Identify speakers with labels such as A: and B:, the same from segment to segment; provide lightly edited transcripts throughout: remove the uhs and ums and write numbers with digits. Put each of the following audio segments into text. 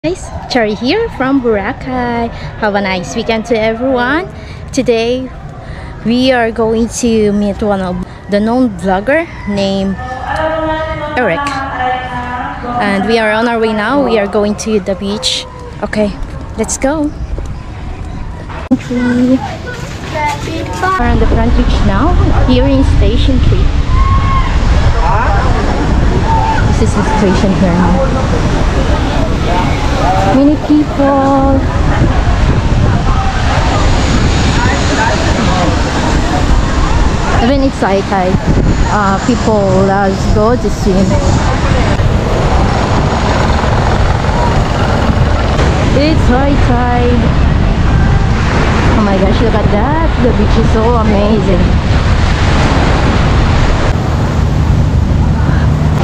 A: Guys, Cherry here from Boracay. Have a nice weekend to everyone. Today we are going to meet one of the known vlogger named Eric, and we are on our way now. We are going to the beach. Okay, let's go. We're on the front beach now, here in Station 3. This is the station here now. Many people. Even it's high tide, people go to swim. It's high tide. Oh my gosh, look at that. The beach is so amazing.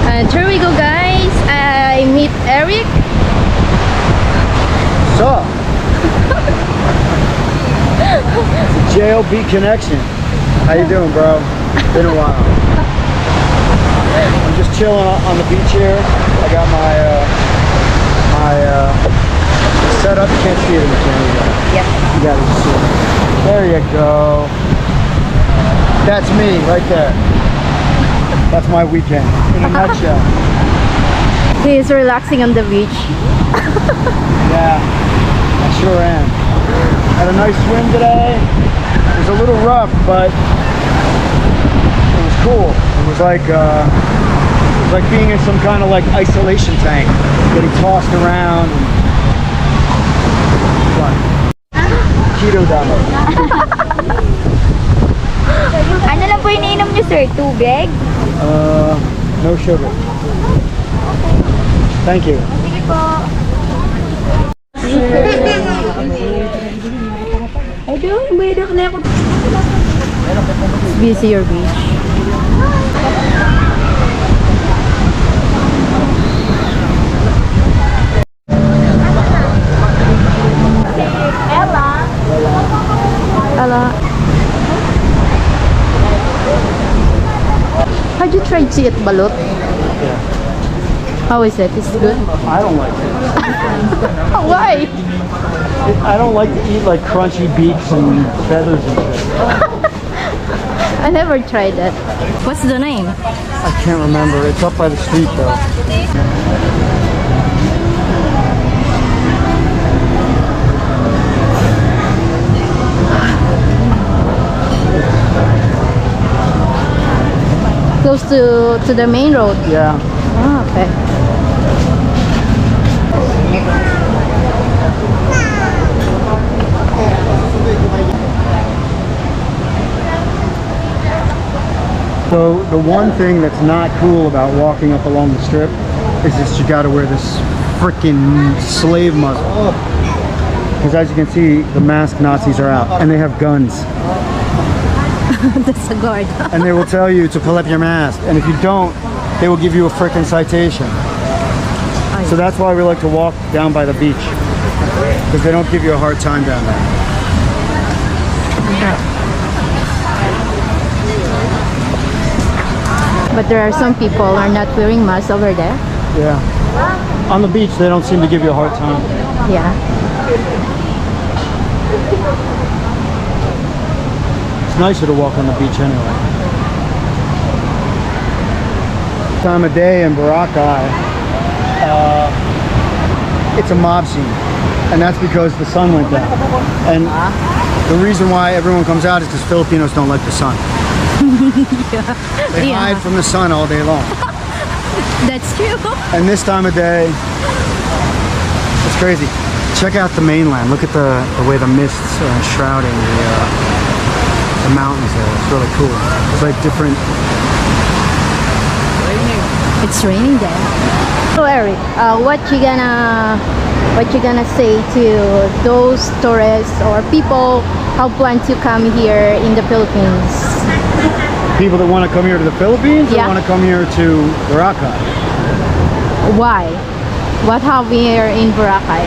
A: And here we go, guys. I meet Eric.
B: What's up? It's a JLB connection. How you doing, bro? Been a while. I'm just chilling on the beach here. I got my setup. You can't see it in the camera yet.
A: Yep.
B: You gotta see it. There you go. That's me right there. That's my weekend in a nutshell.
A: He is relaxing on the beach.
B: Yeah, I sure am. Had a nice swim today. It was a little rough, but it was cool. It was like being in some kind of like isolation tank, getting tossed around. Fun. Keto diet.
C: Ano lang po iniinom niyo, sir? Tubig?
B: No sugar. Thank you.
C: Sige po.
A: Busy your beach. Ella. Have you tried to eat balut?
B: Yeah.
A: How is it? Is it good?
B: I don't like it.
A: Why?
B: I don't like to eat like crunchy beaks and feathers and shit.
A: I never tried that. What's the name?
B: I can't remember. It's up by the street though.
A: Close to the main road.
B: Yeah.
A: Oh, okay.
B: So the one thing that's not cool about walking up along the strip is that you gotta wear this freaking slave muzzle. Because as you can see, the masked Nazis are out and they have guns.
A: That's a guard.
B: And they will tell you to pull up your mask. And if you don't, they will give you a freaking citation. So that's why we like to walk down by the beach. Because they don't give you a hard time down there.
A: But there are some people who are not wearing masks over there.
B: Yeah. On the beach, they don't seem to give you a hard time.
A: Yeah.
B: It's nicer to walk on the beach anyway. Time of day in Boracay, it's a mob scene. And that's because the sun went down. And the reason why everyone comes out is because Filipinos don't like the sun. They hide from the sun all day long.
A: That's true.
B: And this time of day, it's crazy. Check out the mainland. Look at the way the mists are shrouding the mountains there. It's really cool. It's like different.
A: It's raining there. So Eric, what you gonna say to those tourists or people who plan to come here in the Philippines?
B: People that want to come here to the Philippines,
A: Yeah.
B: or want to come here to Boracay?
A: Why? What have we here in Boracay?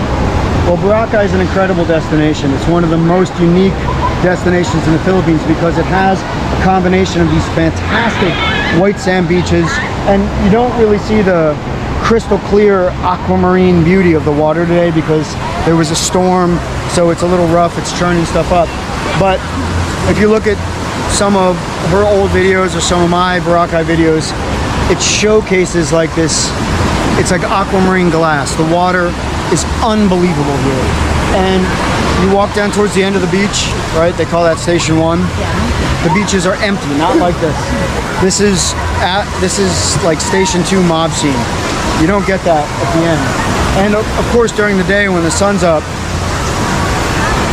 B: Well, Boracay is an incredible destination. It's one of the most unique destinations in the Philippines because it has a combination of these fantastic white sand beaches, and you don't really see the crystal clear aquamarine beauty of the water today because there was a storm, so it's a little rough, it's churning stuff up. But if you look at some of her old videos or some of my Boracay videos, it showcases like this, it's like aquamarine glass. The water is unbelievable here. And you walk down towards the end of the beach, right? They call that Station 1.
A: Yeah.
B: The beaches are empty, not like this. This is like Station 2 mob scene. You don't get that at the end. And of course, during the day when the sun's up,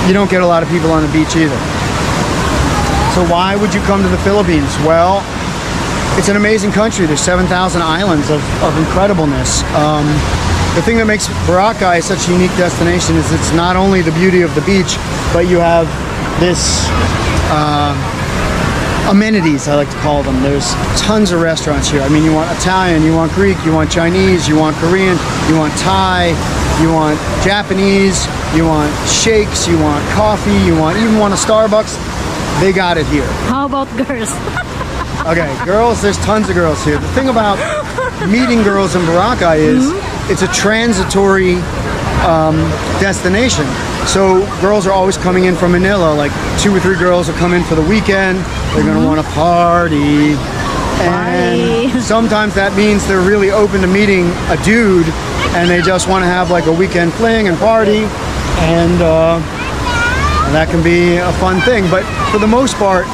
B: you don't get a lot of people on the beach either. So why would you come to the Philippines? Well, it's an amazing country. There's 7,000 islands of incredibleness. The thing that makes Boracay such a unique destination is it's not only the beauty of the beach, but you have this amenities, I like to call them. There's tons of restaurants here. I mean, you want Italian, you want Greek, you want Chinese, you want Korean, you want Thai, you want Japanese, you want shakes, you want coffee, you even want a Starbucks. They got it here.
A: How about girls?
B: Okay, girls, there's tons of girls here. The thing about meeting girls in Boracay is it's a transitory destination. So girls are always coming in from Manila. Like 2 or 3 girls will come in for the weekend. They're gonna want to party. And sometimes that means they're really open to meeting a dude and they just want to have like a weekend fling and party. And that can be a fun thing. But for the most part,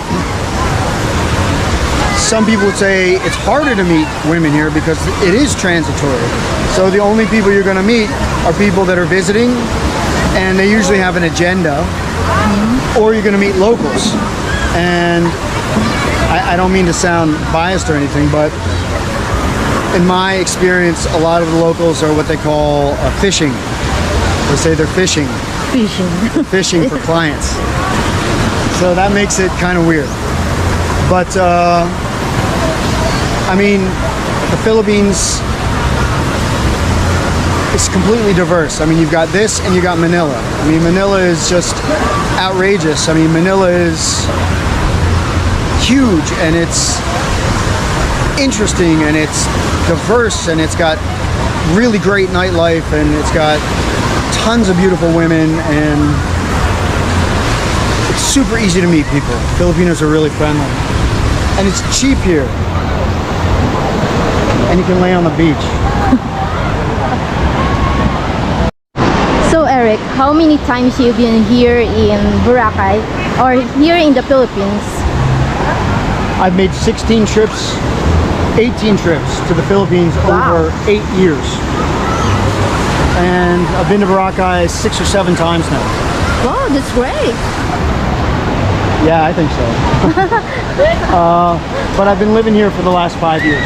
B: some people would say it's harder to meet women here because it is transitory. So the only people you're going to meet are people that are visiting, and they usually have an agenda, or you're going to meet locals. And I don't mean to sound biased or anything, but in my experience, a lot of the locals are what they call fishing. They say they're fishing. Fishing for clients. So that makes it kind of weird. But I mean, the Philippines is completely diverse. I mean, you've got this and you got Manila. I mean, Manila is just outrageous. I mean, Manila is huge and it's interesting and it's diverse and it's got really great nightlife and it's got tons of beautiful women and it's super easy to meet people. Filipinos are really friendly. And it's cheap here. And you can lay on the beach.
A: So Eric, how many times you've been here in Boracay or here in the Philippines?
B: I've made 16 trips, 18 trips to the Philippines over 8 years. And I've been to Boracay 6 or 7 times now.
A: Wow, that's great.
B: Yeah, I think so. But I've been living here for the last 5 years.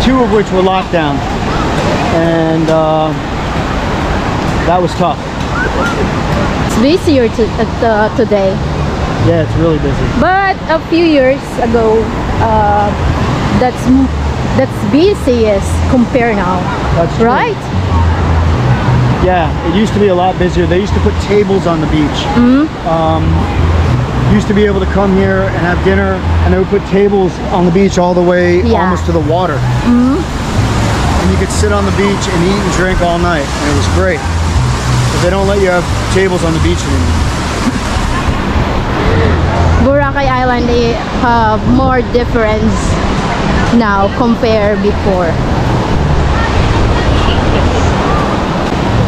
B: 2 of which were lockdown. And that was tough.
A: It's busier today.
B: Yeah, it's really busy.
A: But a few years ago, that's busiest compare now.
B: That's true.
A: Right?
B: Yeah, it used to be a lot busier. They used to put tables on the beach. Used to be able to come here and have dinner, and they would put tables on the beach all the way almost to the water. And you could sit on the beach and eat and drink all night, and it was great. But they don't let you have tables on the beach anymore.
A: Boracay Island, they have more difference now compared before.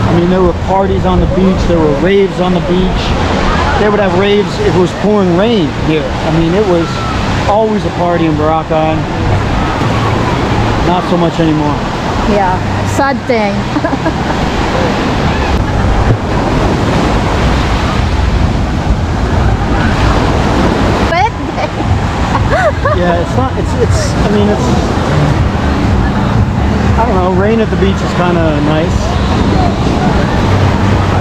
B: I mean, there were parties on the beach, there were raves on the beach. They would have raves if it was pouring rain here. I mean, it was always a party in Boracay. Not so much anymore.
A: Yeah, sad thing.
B: Yeah, it's not, I mean, I don't know, rain at the beach is kind of nice.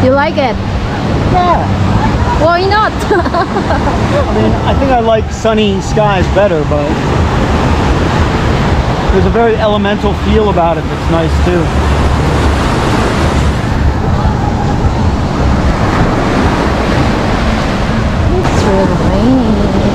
A: You like it?
B: Yeah.
A: Why not?
B: I mean, I think I like sunny skies better, but there's a very elemental feel about it that's nice too.
A: It's really raining.